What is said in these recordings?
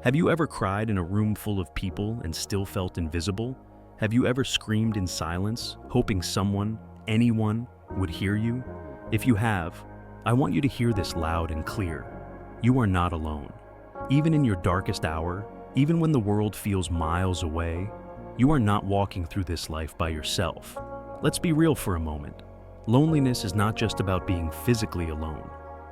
Have you ever cried in a room full of people and still felt invisible? Have you ever screamed in silence, hoping someone, anyone, would hear you? If you have, I want you to hear this loud and clear. You are not alone. Even in your darkest hour, even when the world feels miles away, you are not walking through this life by yourself. Let's be real for a moment. Loneliness is not just about being physically alone.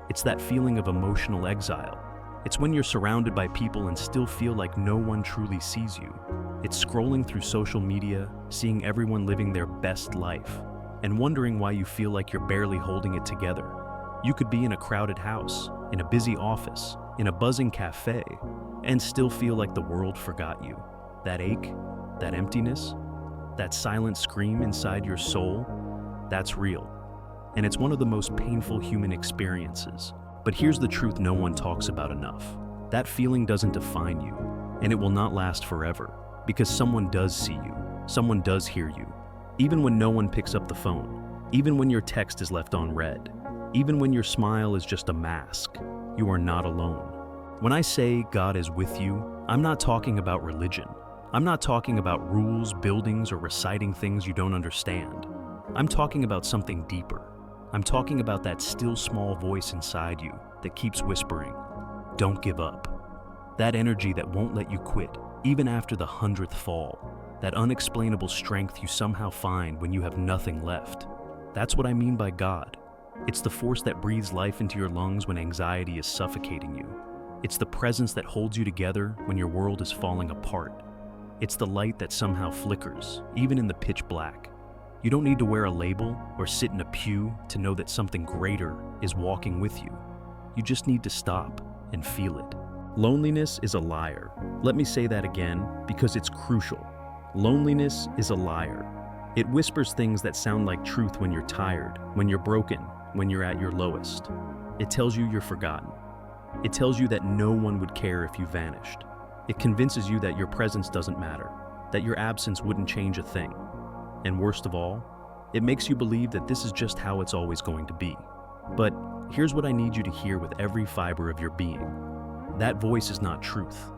It's that feeling of emotional exile. It's when you're surrounded by people and still feel like no one truly sees you. It's scrolling through social media, seeing everyone living their best life, and wondering why you feel like you're barely holding it together. You could be in a crowded house, in a busy office, in a buzzing cafe, and still feel like the world forgot you. That ache, that emptiness, that silent scream inside your soul, that's real. And it's one of the most painful human experiences. But here's the truth no one talks about enough. That feeling doesn't define you, and it will not last forever, because someone does see you, someone does hear you. Even when no one picks up the phone, even when your text is left on read, even when your smile is just a mask, you are not alone. When I say God is with you, I'm not talking about religion. I'm not talking about rules, buildings, or reciting things you don't understand. I'm talking about something deeper. I'm talking about that still small voice inside you that keeps whispering, "Don't give up." That energy that won't let you quit, even after the 100th fall. That unexplainable strength you somehow find when you have nothing left. That's what I mean by God. It's the force that breathes life into your lungs when anxiety is suffocating you. It's the presence that holds you together when your world is falling apart. It's the light that somehow flickers, even in the pitch black. You don't need to wear a label or sit in a pew to know that something greater is walking with you. You just need to stop and feel it. Loneliness is a liar. Let me say that again because it's crucial. Loneliness is a liar. It whispers things that sound like truth when you're tired, when you're broken, when you're at your lowest. It tells you you're forgotten. It tells you that no one would care if you vanished. It convinces you that your presence doesn't matter, that your absence wouldn't change a thing. And worst of all, it makes you believe that this is just how it's always going to be. But here's what I need you to hear with every fiber of your being. That voice is not truth.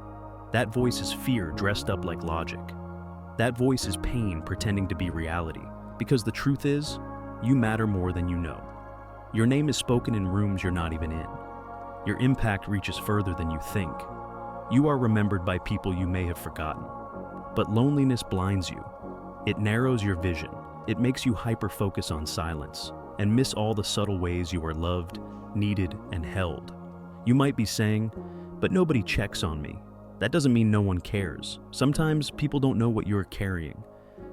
That voice is fear dressed up like logic. That voice is pain pretending to be reality. Because the truth is, you matter more than you know. Your name is spoken in rooms you're not even in. Your impact reaches further than you think. You are remembered by people you may have forgotten. But loneliness blinds you. It narrows your vision. It makes you hyper-focus on silence and miss all the subtle ways you are loved, needed, and held. You might be saying, "But nobody checks on me." That doesn't mean no one cares. Sometimes people don't know what you're carrying.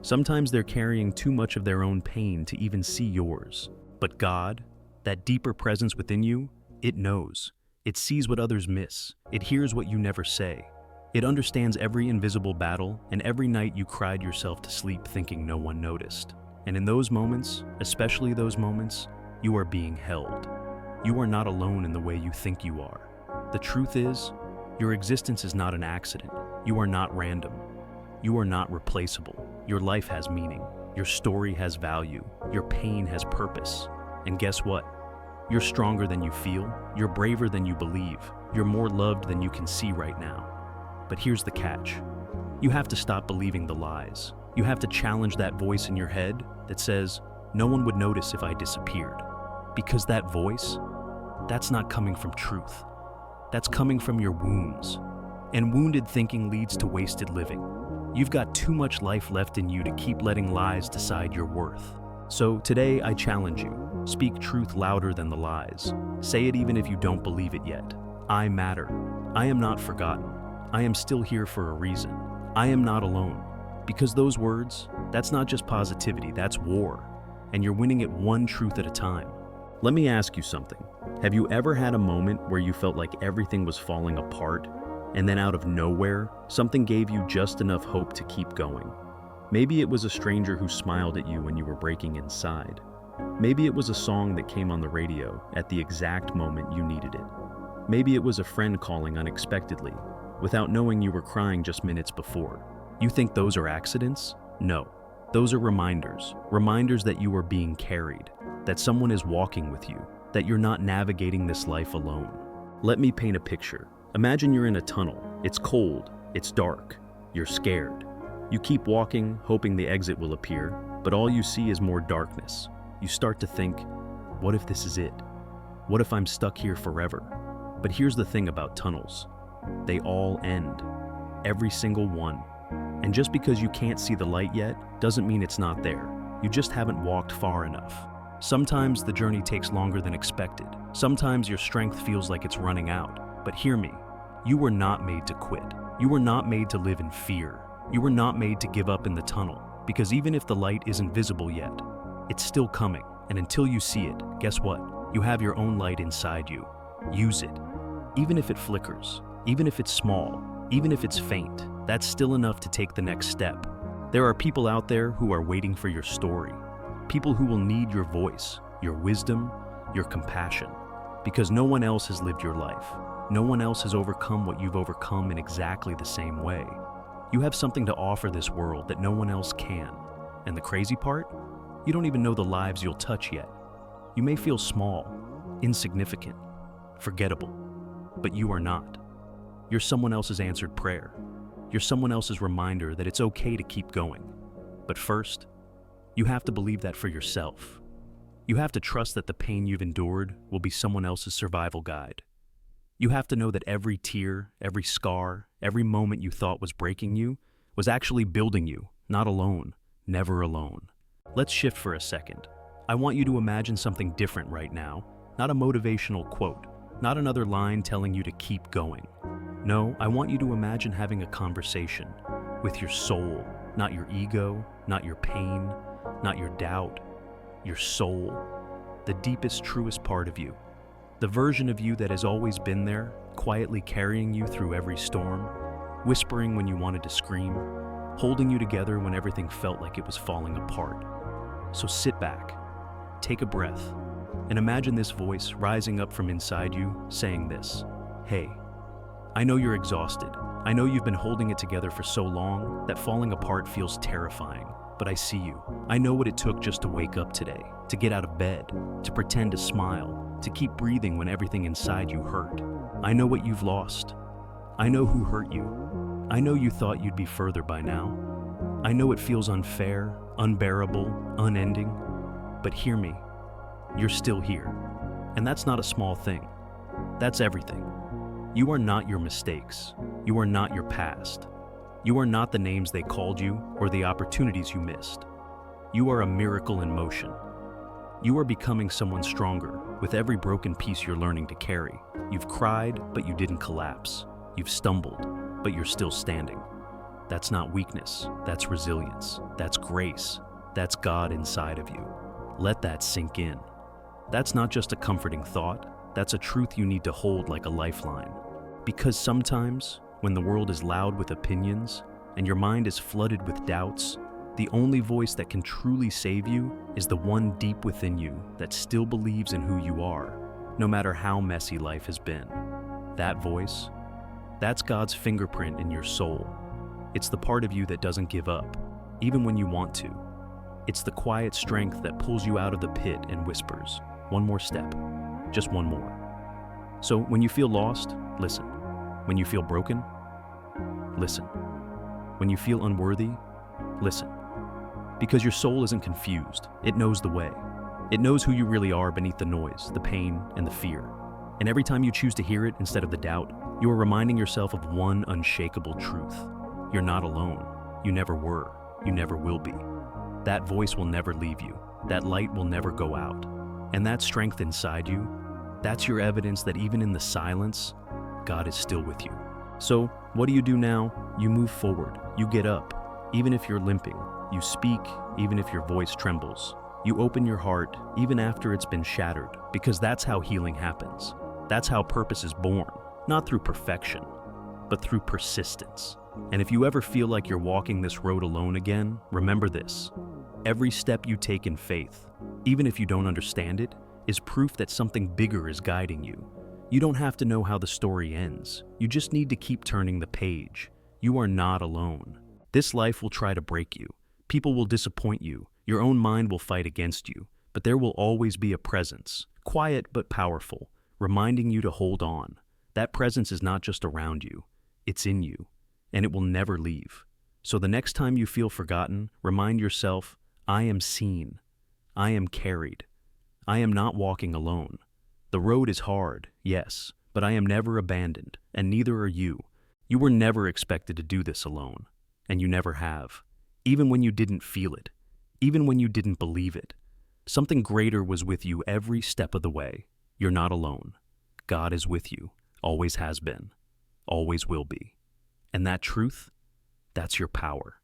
Sometimes they're carrying too much of their own pain to even see yours. But God, that deeper presence within you, it knows. It sees what others miss. It hears what you never say. It understands every invisible battle and every night you cried yourself to sleep thinking no one noticed. And in those moments, especially those moments, you are being held. You are not alone in the way you think you are. The truth is, your existence is not an accident. You are not random. You are not replaceable. Your life has meaning. Your story has value. Your pain has purpose. And guess what? You're stronger than you feel. You're braver than you believe. You're more loved than you can see right now. But here's the catch. You have to stop believing the lies. You have to challenge that voice in your head that says, "No one would notice if I disappeared." Because that voice, that's not coming from truth. That's coming from your wounds. And wounded thinking leads to wasted living. You've got too much life left in you to keep letting lies decide your worth. So today I challenge you. Speak truth louder than the lies. Say it even if you don't believe it yet. I matter. I am not forgotten. I am still here for a reason. I am not alone. Because those words, that's not just positivity, that's war. And you're winning it one truth at a time. Let me ask you something. Have you ever had a moment where you felt like everything was falling apart, and then out of nowhere, something gave you just enough hope to keep going? Maybe it was a stranger who smiled at you when you were breaking inside. Maybe it was a song that came on the radio at the exact moment you needed it. Maybe it was a friend calling unexpectedly, without knowing you were crying just minutes before. You think those are accidents? No. Those are reminders. Reminders that you are being carried, that someone is walking with you, that you're not navigating this life alone. Let me paint a picture. Imagine you're in a tunnel, It's cold, it's dark, you're scared. You keep walking, hoping the exit will appear, but all you see is more darkness. You start to think, what if this is it? What if I'm stuck here forever? But here's the thing about tunnels. They all end. Every single one. And just because you can't see the light yet, doesn't mean it's not there. You just haven't walked far enough. Sometimes the journey takes longer than expected. Sometimes your strength feels like it's running out. But hear me, you were not made to quit. You were not made to live in fear. You were not made to give up in the tunnel. Because even if the light isn't visible yet, it's still coming. And until you see it, guess what? You have your own light inside you. Use it. Even if it flickers, even if it's small, even if it's faint, that's still enough to take the next step. There are people out there who are waiting for your story. People who will need your voice, your wisdom, your compassion. Because no one else has lived your life. No one else has overcome what you've overcome in exactly the same way. You have something to offer this world that no one else can. And the crazy part? You don't even know the lives you'll touch yet. You may feel small, insignificant, forgettable, but you are not. You're someone else's answered prayer. You're someone else's reminder that it's okay to keep going. But first, you have to believe that for yourself. You have to trust that the pain you've endured will be someone else's survival guide. You have to know that every tear, every scar, every moment you thought was breaking you was actually building you, not alone, never alone. Let's shift for a second. I want you to imagine something different right now, not a motivational quote, not another line telling you to keep going. No, I want you to imagine having a conversation with your soul, not your ego, not your pain, not your doubt, your soul, the deepest, truest part of you. The version of you that has always been there, quietly carrying you through every storm, whispering when you wanted to scream, holding you together when everything felt like it was falling apart. So sit back, take a breath, and imagine this voice rising up from inside you saying this: hey, I know you're exhausted. I know you've been holding it together for so long that falling apart feels terrifying, but I see you. I know what it took just to wake up today, to get out of bed, to pretend to smile, to keep breathing when everything inside you hurt. I know what you've lost. I know who hurt you. I know you thought you'd be further by now. I know it feels unfair, unbearable, unending, but hear me, you're still here. And that's not a small thing. That's everything. You are not your mistakes. You are not your past. You are not the names they called you or the opportunities you missed. You are a miracle in motion. You are becoming someone stronger with every broken piece you're learning to carry. You've cried, but you didn't collapse. You've stumbled, but you're still standing. That's not weakness, that's resilience, that's grace, that's God inside of you. Let that sink in. That's not just a comforting thought, that's a truth you need to hold like a lifeline. Because sometimes, when the world is loud with opinions, and your mind is flooded with doubts, the only voice that can truly save you is the one deep within you that still believes in who you are, no matter how messy life has been. That voice, that's God's fingerprint in your soul. It's the part of you that doesn't give up, even when you want to. It's the quiet strength that pulls you out of the pit and whispers, one more step, just one more. So when you feel lost, listen. When you feel broken, listen. When you feel unworthy, listen. Because your soul isn't confused, it knows the way. It knows who you really are beneath the noise, the pain, and the fear. And every time you choose to hear it instead of the doubt, you are reminding yourself of one unshakable truth. You're not alone. You never were. You never will be. That voice will never leave you. That light will never go out. And that strength inside you, that's your evidence that even in the silence, God is still with you. So, what do you do now? You move forward. You get up, even if you're limping. You speak, even if your voice trembles. You open your heart, even after it's been shattered, because that's how healing happens. That's how purpose is born, not through perfection, but through persistence. And if you ever feel like you're walking this road alone again, remember this. Every step you take in faith, even if you don't understand it, is proof that something bigger is guiding you. You don't have to know how the story ends. You just need to keep turning the page. You are not alone. This life will try to break you. People will disappoint you. Your own mind will fight against you. But there will always be a presence, quiet but powerful, reminding you to hold on. That presence is not just around you. it's in you, and it will never leave. So the next time you feel forgotten, remind yourself, I am seen. I am carried. I am not walking alone. The road is hard, yes, but I am never abandoned, and neither are you. You were never expected to do this alone, and you never have. Even when you didn't feel it, even when you didn't believe it, something greater was with you every step of the way. You're not alone. God is with you, always has been, always will be. And that truth, that's your power.